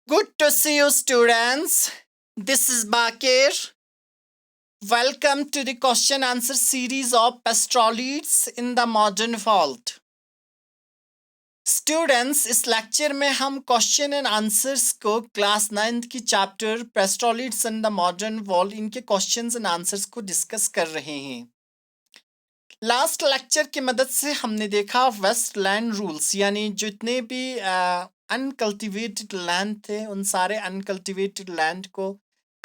Good to see you, students. This is Bakir. Welcome to the question answer series of Pastrolids in the Modern World. Students इस lecture में हम question and answers को class 9th की chapter pastoralists in the modern world इनके questions and answers को discuss कर रहे हैं। लास्ट लेक्चर की मदद से हमने देखा वेस्ट लैंड रूल्स यानी जितने भी अनकल्टिवेटेड लैंड थे उन सारे अनकल्टिवेटेड लैंड को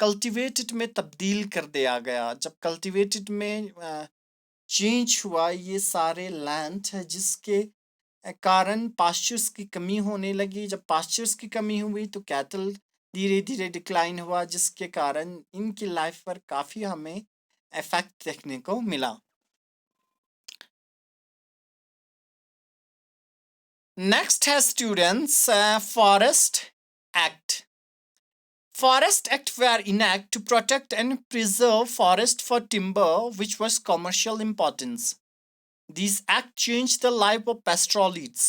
कल्टिवेटेड में तब्दील कर दिया गया। जब कल्टिवेटेड में चेंज हुआ ये सारे लैंड है जिसके कारण पास्चर्स की कमी होने लगी। जब पास्चर्स की कमी हुई तो कैटल धीरे धीरे डिक्लाइन हुआ जिसके कारण इनकी लाइफ पर काफ़ी हमें इफेक्ट देखने को मिला। Next has students Forest Act. Forest Act were enacted to protect and preserve forest for timber which was commercial importance. These act changed the life of pastoralists.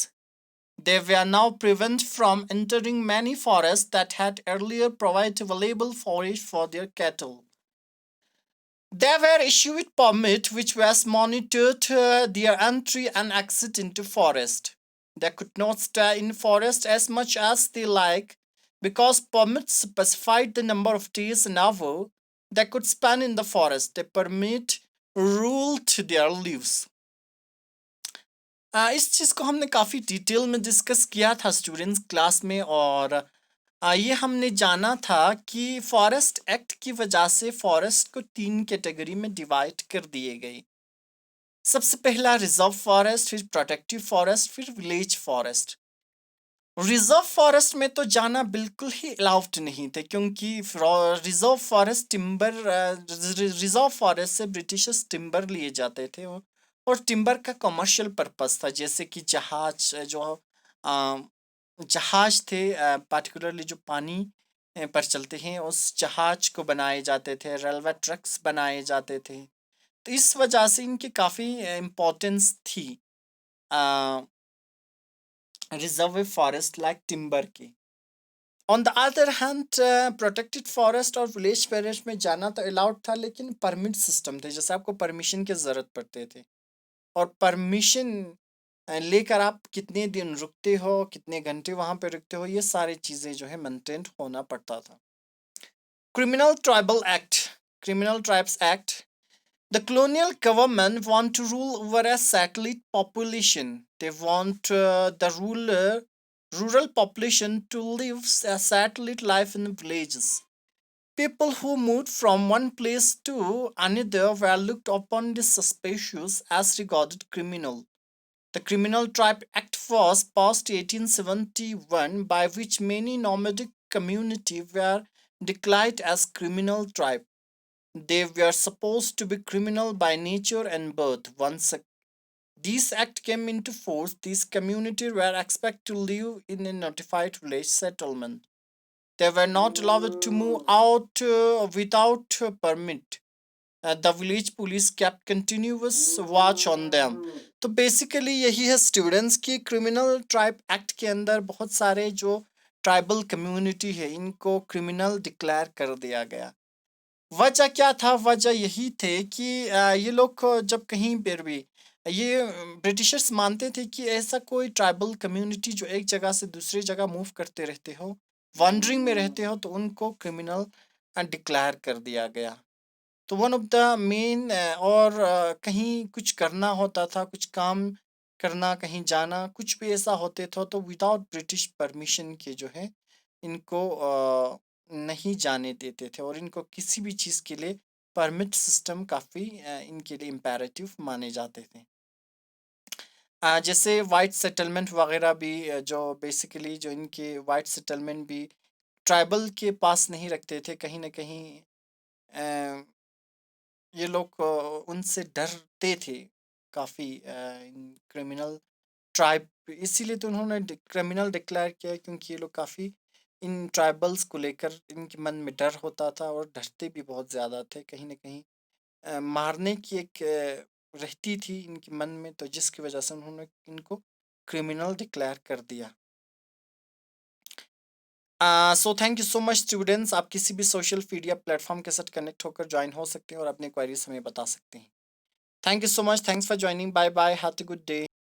They were now prevented from entering many forests that had earlier provided valuable forage for their cattle. They were issued permit which was monitored their entry and exit into forest. They could not stay in forest as much as they like because permits specified the number of days an hour they could spend in the forest. The permit ruled their lives. इस चीज़ को हमने काफ़ी detail में discuss किया था students class में और ये हमने जाना था कि फॉरेस्ट एक्ट की वजह से फॉरेस्ट को 3 कैटेगरी में डिवाइड कर दिए गए। सबसे पहला रिजर्व फॉरेस्ट, फिर प्रोटेक्टिव फॉरेस्ट, फिर विलेज फॉरेस्ट। रिजर्व फॉरेस्ट में तो जाना बिल्कुल ही अलाउड नहीं थे क्योंकि reserve forest timber reserve forest से ब्रिटिशर्स टिम्बर लिए जाते थे और टिम्बर का कमर्शियल पर्पस था जैसे कि जहाज जो जहाज थे पार्टिकुलरली जो पानी पर चलते हैं उस जहाज को बनाए जाते थे, रेलवे ट्रक्स बनाए जाते थे। तो इस वजह से इनकी काफ़ी इम्पोर्टेंस थी रिजर्व फॉरेस्ट लाइक टिम्बर की। On the other hand protected forest और विलेज फॉरेस्ट में जाना तो अलाउड था लेकिन परमिट सिस्टम थे जैसे आपको परमिशन की ज़रूरत पड़ते थे और परमिशन लेकर आप कितने दिन रुकते हो, कितने घंटे वहाँ पे रुकते हो, ये सारी चीज़ें जो है मेंटेन होना पड़ता था। Criminal tribal act, criminal tribes act. The colonial government want to rule over a satellite population. They want the rural population to live a satellite life in villages. People who moved from one place to another were looked upon as suspicious as regarded criminal. The Criminal Tribe Act was passed 1871 by which many nomadic communities were declared as criminal tribe. They were supposed to be criminal by nature and birth. Once this act came into force, these communities were expected to live in a notified village settlement. They were not allowed to move out without a permit. The village police kept continuous watch on them. तो basically यही है students की criminal tribe act के अंदर बहुत सारे जो tribal community है इनको क्रिमिनल डिक्लेयर कर दिया गया। वजह क्या था? वजह यही थे कि ये लोग जब कहीं पर भी ये ब्रिटिशर्स मानते थे कि ऐसा कोई ट्राइबल कम्युनिटी जो एक जगह से दूसरी जगह मूव करते रहते हो, वॉन्डरिंग में रहते हो, तो उनको क्रिमिनल डिक्लेयर कर दिया गया। तो वन ऑफ द मेन और कहीं कुछ करना होता था, कुछ काम करना, कहीं जाना, कुछ भी ऐसा होते था तो विदाउट ब्रिटिश परमिशन के जो है इनको नहीं जाने देते थे और इनको किसी भी चीज़ के लिए परमिट सिस्टम काफ़ी इनके लिए इम्पेरेटिव माने जाते थे। जैसे वाइट सेटलमेंट वगैरह भी जो बेसिकली जो इनके वाइट सेटलमेंट भी ट्राइबल के पास नहीं रखते थे, कहीं न कहीं ये लोग उनसे डरते थे काफ़ी क्रिमिनल ट्राइब, इसीलिए तो उन्होंने क्रिमिनल डिक्लेयर किया क्योंकि ये लोग काफ़ी इन ट्राइबल्स को लेकर इनके मन में डर होता था और डरते भी बहुत ज़्यादा थे। कहीं न कहीं मारने की एक रहती थी इनके मन में, तो जिसकी वजह से उन्होंने इनको क्रिमिनल डिक्लेयर कर दिया। So thank you so much students. आप किसी भी सोशल मीडिया प्लेटफॉर्म के साथ कनेक्ट होकर ज्वाइन हो सकते हैं और अपनी क्वेरीज हमें बता सकते हैं। Thank you so much, thanks for joining, bye bye, have a good day.